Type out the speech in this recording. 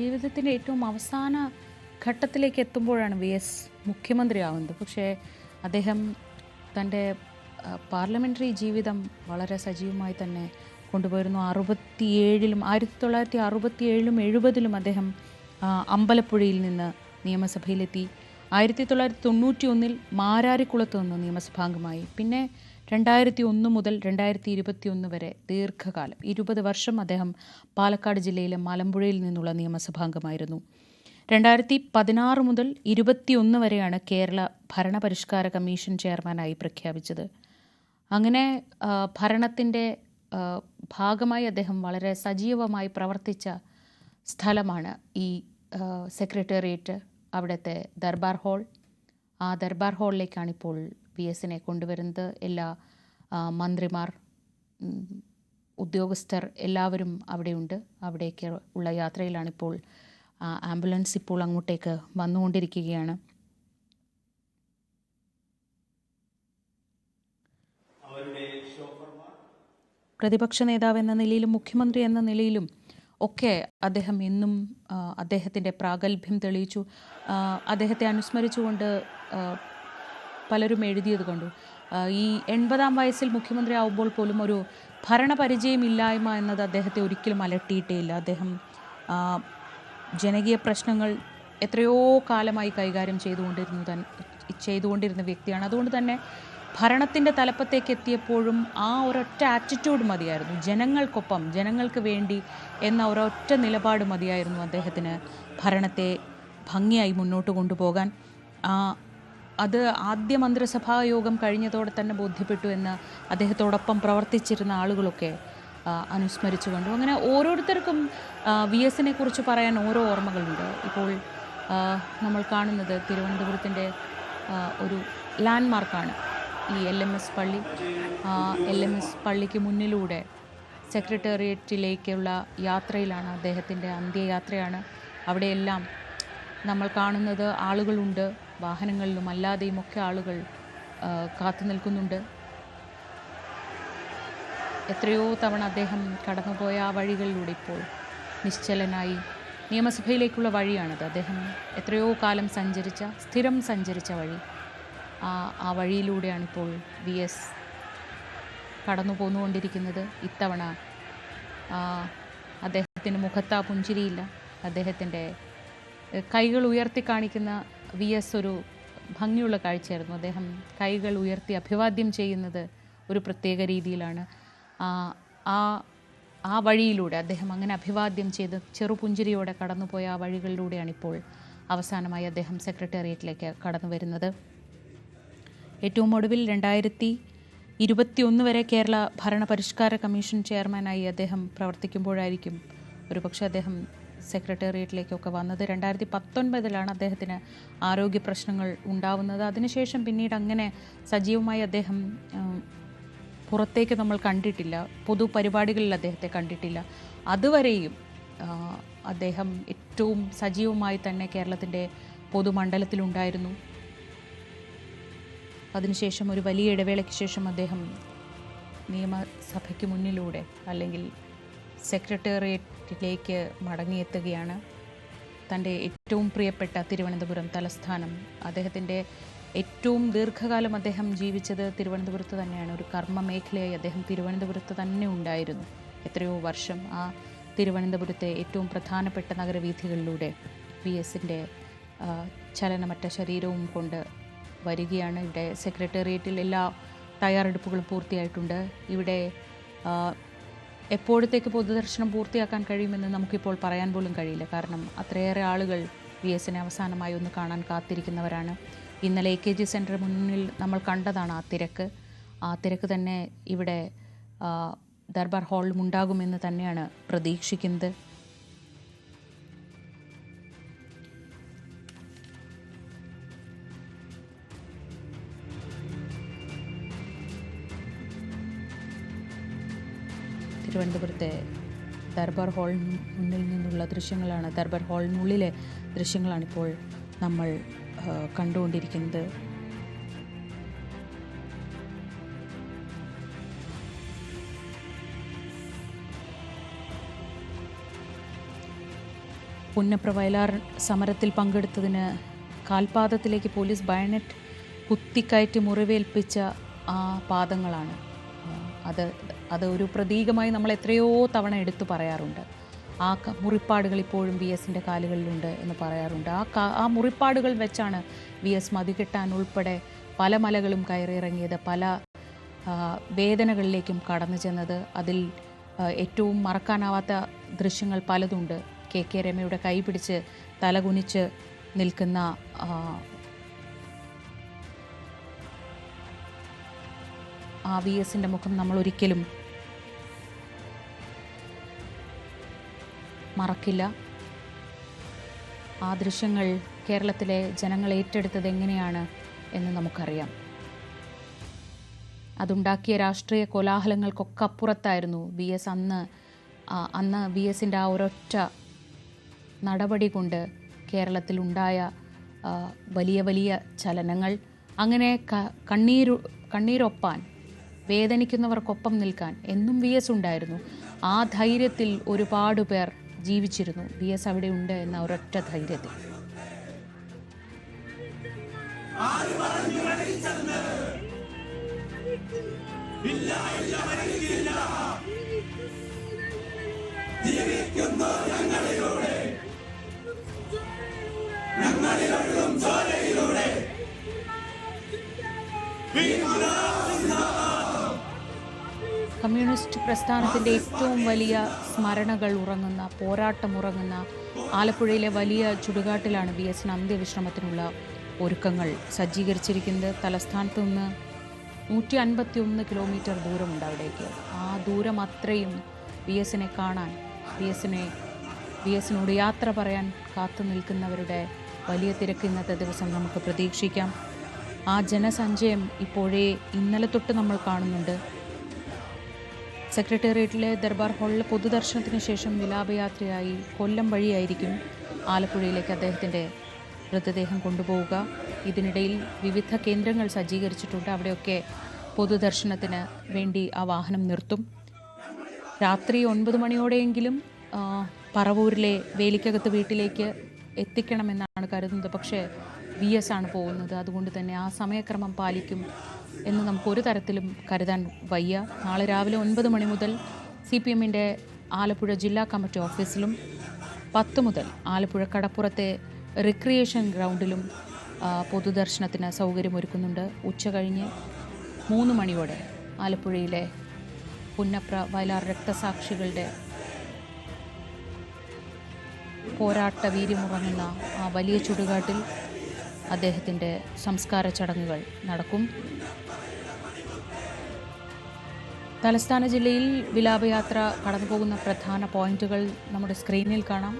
ജീവിതത്തിൻ്റെ ഏറ്റവും അവസാന ഘട്ടത്തിലേക്ക് എത്തുമ്പോഴാണ് VS മുഖ്യമന്ത്രിയാവുന്നത്. പക്ഷേ അദ്ദേഹം തൻ്റെ പാർലമെൻ്ററി ജീവിതം വളരെ സജീവമായി തന്നെ കൊണ്ടുപോയിരുന്നു. 1967-ലും 1970-ലും അദ്ദേഹം അമ്പലപ്പുഴയിൽ നിന്ന് നിയമസഭയിലെത്തി. 1991 മാരാരിക്കുളത്ത് നിന്ന് നിയമസഭാംഗമായി. പിന്നെ 2001 മുതൽ 2021 വരെ ദീർഘകാലം 20 വർഷം അദ്ദേഹം പാലക്കാട് ജില്ലയിലെ മലമ്പുഴയിൽ നിന്നുള്ള നിയമസഭാംഗമായിരുന്നു. 2016 മുതൽ 2021 വരെയാണ് കേരള ഭരണപരിഷ്കാര കമ്മീഷൻ ചെയർമാനായി പ്രഖ്യാപിച്ചത്. അങ്ങനെ ഭരണത്തിൻ്റെ ഭാഗമായി അദ്ദേഹം വളരെ സജീവമായി പ്രവർത്തിച്ച സ്ഥലമാണ് ഈ സെക്രട്ടേറിയറ്റ്, അവിടുത്തെ ദർബാർ ഹാൾ. ആ ദർബാർ ഹാളിലേക്കാണ് ഇപ്പോൾ VSനെ കൊണ്ടുവരുന്നത്. എല്ലാ മന്ത്രിമാർ, ഉദ്യോഗസ്ഥർ എല്ലാവരും അവിടെയുണ്ട്. അവിടേക്ക് ഉള്ള യാത്രയിലാണിപ്പോൾ. ആംബുലൻസ് ഇപ്പോൾ അങ്ങോട്ടേക്ക് വന്നുകൊണ്ടിരിക്കുകയാണ്. പ്രതിപക്ഷ നേതാവ് എന്ന നിലയിലും മുഖ്യമന്ത്രി എന്ന നിലയിലും ഒക്കെ അദ്ദേഹം എന്നും അദ്ദേഹത്തിൻ്റെ പ്രാഗൽഭ്യം തെളിയിച്ചു. അദ്ദേഹത്തെ അനുസ്മരിച്ചുകൊണ്ട് പലരും എഴുതിയത് കണ്ടു. ഈ 80-ാം വയസ്സിൽ മുഖ്യമന്ത്രി ആവുമ്പോൾ പോലും ഒരു ഭരണപരിചയമില്ലായ്മ എന്നത് അദ്ദേഹത്തെ ഒരിക്കലും അലട്ടിയിട്ടേയില്ല. അദ്ദേഹം ജനകീയ പ്രശ്നങ്ങൾ എത്രയോ കാലമായി കൈകാര്യം ചെയ്തുകൊണ്ടിരുന്ന വ്യക്തിയാണ്. അതുകൊണ്ട് തന്നെ ഭരണത്തിൻ്റെ തലപ്പത്തേക്ക് എത്തിയപ്പോഴും ആ ഒരൊറ്റ ആറ്റിറ്റ്യൂഡ് മതിയായിരുന്നു. ജനങ്ങൾക്കൊപ്പം, ജനങ്ങൾക്ക് വേണ്ടി എന്ന ഒരൊറ്റ നിലപാട് മതിയായിരുന്നു അദ്ദേഹത്തിന് ഭരണത്തെ ഭംഗിയായി മുന്നോട്ട് കൊണ്ടുപോകാൻ. അത് ആദ്യ മന്ത്രിസഭാ യോഗം കഴിഞ്ഞതോടെ തന്നെ ബോധ്യപ്പെട്ടു എന്ന് അദ്ദേഹത്തോടൊപ്പം പ്രവർത്തിച്ചിരുന്ന ആളുകളൊക്കെ അനുസ്മരിച്ചു കണ്ടു. അങ്ങനെ ഓരോരുത്തർക്കും VSനെ കുറിച്ച് പറയാൻ ഓരോ ഓർമ്മകളുണ്ട്. ഇപ്പോൾ നമ്മൾ കാണുന്നത് തിരുവനന്തപുരത്തിൻ്റെ ഒരു ലാൻഡ്മാർക്കാണ് ഈ LMS പള്ളി. LMS പള്ളിക്ക് മുന്നിലൂടെ സെക്രട്ടേറിയറ്റിലേക്കുള്ള യാത്രയിലാണ്, അദ്ദേഹത്തിൻ്റെ അന്ത്യയാത്രയാണ്. അവിടെയെല്ലാം നമ്മൾ കാണുന്നത് ആളുകളുണ്ട്, വാഹനങ്ങളിലും അല്ലാതെയും ഒക്കെ ആളുകൾ കാത്തു നിൽക്കുന്നുണ്ട്. എത്രയോ തവണ അദ്ദേഹം കടന്നുപോയ ആ വഴികളിലൂടെ ഇപ്പോൾ നിശ്ചലനായി നിയമസഭയിലേക്കുള്ള വഴിയാണത്. അദ്ദേഹം എത്രയോ കാലം സ്ഥിരം സഞ്ചരിച്ച വഴി. ആ വഴിയിലൂടെയാണിപ്പോൾ VS കടന്നു പോന്നുകൊണ്ടിരിക്കുന്നത്. ഇത്തവണ അദ്ദേഹത്തിൻ്റെ മുഖത്ത് ആ പുഞ്ചിരിയില്ല. അദ്ദേഹത്തിൻ്റെ കൈകൾ ഉയർത്തി കാണിക്കുന്ന VS ഒരു ഭംഗിയുള്ള കാഴ്ചയായിരുന്നു. അദ്ദേഹം കൈകൾ ഉയർത്തി അഭിവാദ്യം ചെയ്യുന്നത് ഒരു പ്രത്യേക രീതിയിലാണ്. ആ വഴിയിലൂടെ അദ്ദേഹം അങ്ങനെ അഭിവാദ്യം ചെയ്ത് ചെറുപുഞ്ചിരിയോടെ കടന്നുപോയ ആ വഴികളിലൂടെയാണിപ്പോൾ അവസാനമായി അദ്ദേഹം സെക്രട്ടേറിയറ്റിലേക്ക് കടന്നു വരുന്നത്. ഏറ്റവും ഒടുവിൽ 2021 വരെ കേരള ഭരണപരിഷ്കാര കമ്മീഷൻ ചെയർമാനായി അദ്ദേഹം പ്രവർത്തിക്കുമ്പോഴായിരിക്കും ഒരുപക്ഷെ അദ്ദേഹം സെക്രട്ടേറിയറ്റിലേക്കൊക്കെ വന്നത്. 2019 അദ്ദേഹത്തിന് ആരോഗ്യ പ്രശ്നങ്ങൾ ഉണ്ടാവുന്നത്. അതിനുശേഷം പിന്നീട് അങ്ങനെ സജീവമായി അദ്ദേഹം പുറത്തേക്ക് നമ്മൾ കണ്ടിട്ടില്ല, പൊതുപരിപാടികളിൽ അദ്ദേഹത്തെ കണ്ടിട്ടില്ല. അതുവരെയും അദ്ദേഹം ഏറ്റവും സജീവമായി തന്നെ കേരളത്തിൻ്റെ പൊതുമണ്ഡലത്തിലുണ്ടായിരുന്നു. അതിനുശേഷം ഒരു വലിയ ഇടവേളയ്ക്ക് ശേഷം അദ്ദേഹം നിയമസഭയ്ക്ക് മുന്നിലൂടെ അല്ലെങ്കിൽ സെക്രട്ടേറിയറ്റിലേക്ക് മടങ്ങിയെത്തുകയാണ്. തൻ്റെ ഏറ്റവും പ്രിയപ്പെട്ട തിരുവനന്തപുരം തലസ്ഥാനം, അദ്ദേഹത്തിൻ്റെ ഏറ്റവും ദീർഘകാലം അദ്ദേഹം ജീവിച്ചത് തിരുവനന്തപുരത്ത് തന്നെയാണ്. ഒരു കർമ്മ മേഖലയായി അദ്ദേഹം തിരുവനന്തപുരത്ത് തന്നെ ഉണ്ടായിരുന്നു എത്രയോ വർഷം. ആ തിരുവനന്തപുരത്തെ ഏറ്റവും പ്രധാനപ്പെട്ട നഗരവീഥികളിലൂടെ VSൻ്റെ ചലനമറ്റ ശരീരവും കൊണ്ട് വരികയാണ്. ഇവിടെ സെക്രട്ടേറിയറ്റിൽ എല്ലാ തയ്യാറെടുപ്പുകളും പൂർത്തിയായിട്ടുണ്ട്. ഇവിടെ എപ്പോഴത്തേക്ക് പൊതുദർശനം പൂർത്തിയാക്കാൻ കഴിയുമെന്ന് നമുക്കിപ്പോൾ പറയാൻ പോലും കഴിയില്ല. കാരണം അത്രയേറെ ആളുകൾ VSനെ അവസാനമായി ഒന്ന് കാണാൻ കാത്തിരിക്കുന്നവരാണ്. ഇന്നലെ AKG സെൻറ്റർ മുന്നിൽ നമ്മൾ കണ്ടതാണ് ആ തിരക്ക് തന്നെ ഇവിടെ ദർബാർ ഹാളിലും ഉണ്ടാകുമെന്ന് തന്നെയാണ് പ്രതീക്ഷിക്കുന്നത്. തിരുവനന്തപുരത്തെ ദർബാർ ഹാൾ മുന്നിൽ നിന്നുള്ള ദൃശ്യങ്ങളാണ്, ദർബാർ ഹാളിനുള്ളിലെ ദൃശ്യങ്ങളാണിപ്പോൾ നമ്മൾ കണ്ടുകൊണ്ടിരിക്കുന്നത്. പുന്നപ്ര വയലാർ സമരത്തിൽ പങ്കെടുത്തതിന് കാൽപാദത്തിലേക്ക് പോലീസ് ബയണറ്റ് കുത്തിക്കയറ്റി മുറിവേൽപ്പിച്ച ആ പാദങ്ങളാണ്. അത് ഒരു പ്രതീകമായി നമ്മൾ എത്രയോ തവണ എടുത്തു പറയാറുണ്ട്. ആ മുറിപ്പാടുകൾ ഇപ്പോഴും വി എസിൻ്റെ കാലുകളിലുണ്ട് എന്ന് പറയാറുണ്ട്. ആ മുറിപ്പാടുകൾ വെച്ചാണ് വി എസ് മതികെട്ടാൻ ഉൾപ്പെടെ പല മലകളും കയറിയിറങ്ങിയത്, പല വേദനകളിലേക്കും കടന്നു ചെന്നത്. അതിൽ ഏറ്റവും മറക്കാനാവാത്ത ദൃശ്യങ്ങൾ പലതുണ്ട്. കെ രമയുടെ കൈ പിടിച്ച് തലകുനിച്ച് നിൽക്കുന്ന ആ വി എസിൻ്റെ മുഖം നമ്മൾ ഒരിക്കലും മറക്കില്ല. ആ ദൃശ്യങ്ങൾ കേരളത്തിലെ ജനങ്ങൾ ഏറ്റെടുത്തത് എങ്ങനെയാണ് എന്ന് നമുക്കറിയാം. അതുണ്ടാക്കിയ രാഷ്ട്രീയ കോലാഹലങ്ങൾക്കൊക്കെ അപ്പുറത്തായിരുന്നു വി എസ്. അന്ന് വി എസിൻ്റെ ആ ഒരൊറ്റ നടപടി കൊണ്ട് കേരളത്തിലുണ്ടായ വലിയ വലിയ ചലനങ്ങൾ. അങ്ങനെ കണ്ണീരൊപ്പാൻ, വേദനിക്കുന്നവർക്കൊപ്പം നിൽക്കാൻ എന്നും വി എസ് ഉണ്ടായിരുന്നു. ആ ധൈര്യത്തിൽ ഒരുപാട് പേർ ജീവിച്ചിരുന്നു. വി എസ് അവിടെ ഉണ്ട് എന്ന ഒരൊറ്റ ധൈര്യത്തിൽ. കമ്മ്യൂണിസ്റ്റ് പ്രസ്ഥാനത്തിൻ്റെ ഏറ്റവും വലിയ സ്മരണകൾ ഉറങ്ങുന്ന, പോരാട്ടമുറങ്ങുന്ന ആലപ്പുഴയിലെ വലിയ ചുടുകാട്ടിലാണ് വി എസിന് അന്ത്യവിശ്രമത്തിനുള്ള ഒരുക്കങ്ങൾ സജ്ജീകരിച്ചിരിക്കുന്നത്. തലസ്ഥാനത്ത് നിന്ന് 151 കിലോമീറ്റർ ദൂരമുണ്ട് അവിടേക്ക്. ആ ദൂരം അത്രയും വി എസിനെ കാണാൻ, വി എസിനോട് യാത്ര പറയാൻ കാത്തു നിൽക്കുന്നവരുടെ വലിയ തിരക്ക് ഇന്നത്തെ ദിവസം നമുക്ക് പ്രതീക്ഷിക്കാം. ആ ജനസഞ്ചയം ഇപ്പോഴേ ഇന്നലെ തൊട്ട് നമ്മൾ കാണുന്നുണ്ട്. സെക്രട്ടേറിയറ്റിലെ ദർബാർ ഹാളിൽ പൊതുദർശനത്തിന് ശേഷം വിലാപയാത്രയായി കൊല്ലം വഴിയായിരിക്കും ആലപ്പുഴയിലേക്ക് അദ്ദേഹത്തിൻ്റെ മൃതദേഹം കൊണ്ടുപോവുക. ഇതിനിടയിൽ വിവിധ കേന്ദ്രങ്ങൾ സജ്ജീകരിച്ചിട്ടുണ്ട്. അവിടെയൊക്കെ പൊതുദർശനത്തിന് വേണ്ടി ആ വാഹനം നിർത്തും. രാത്രി 9 മണിയോടെയെങ്കിലും പറവൂരിലെ വേലിക്കകത്ത് വീട്ടിലേക്ക് എത്തിക്കണമെന്നാണ് കരുതുന്നത്. പക്ഷേ വി എസ് ആണ് പോകുന്നത്. അതുകൊണ്ട് തന്നെ ആ സമയക്രമം പാലിക്കും എന്ന് നമുക്കൊരു തരത്തിലും കരുതാൻ വയ്യ. നാളെ രാവിലെ 9 മണി മുതൽ CPM-ൻ്റെ ആലപ്പുഴ ജില്ലാ കമ്മിറ്റി ഓഫീസിലും 10 മുതൽ ആലപ്പുഴ കടപ്പുറത്തെ റിക്രിയേഷൻ ഗ്രൗണ്ടിലും പൊതുദർശനത്തിന് സൗകര്യമൊരുക്കുന്നുണ്ട്. ഉച്ച കഴിഞ്ഞ് 3 മണിയോടെ ആലപ്പുഴയിലെ പുന്നപ്ര വയലാർ രക്തസാക്ഷികളുടെ പോരാട്ട വീര്യമുറങ്ങുന്ന ആ വലിയ ചുടുകാട്ടിൽ അദ്ദേഹത്തിൻ്റെ സംസ്കാര ചടങ്ങുകൾ നടക്കും. തലസ്ഥാന ജില്ലയിൽ വിലാപയാത്ര കടന്നുപോകുന്ന പ്രധാന പോയിന്റുകൾ നമ്മുടെ സ്ക്രീനിൽ കാണാം.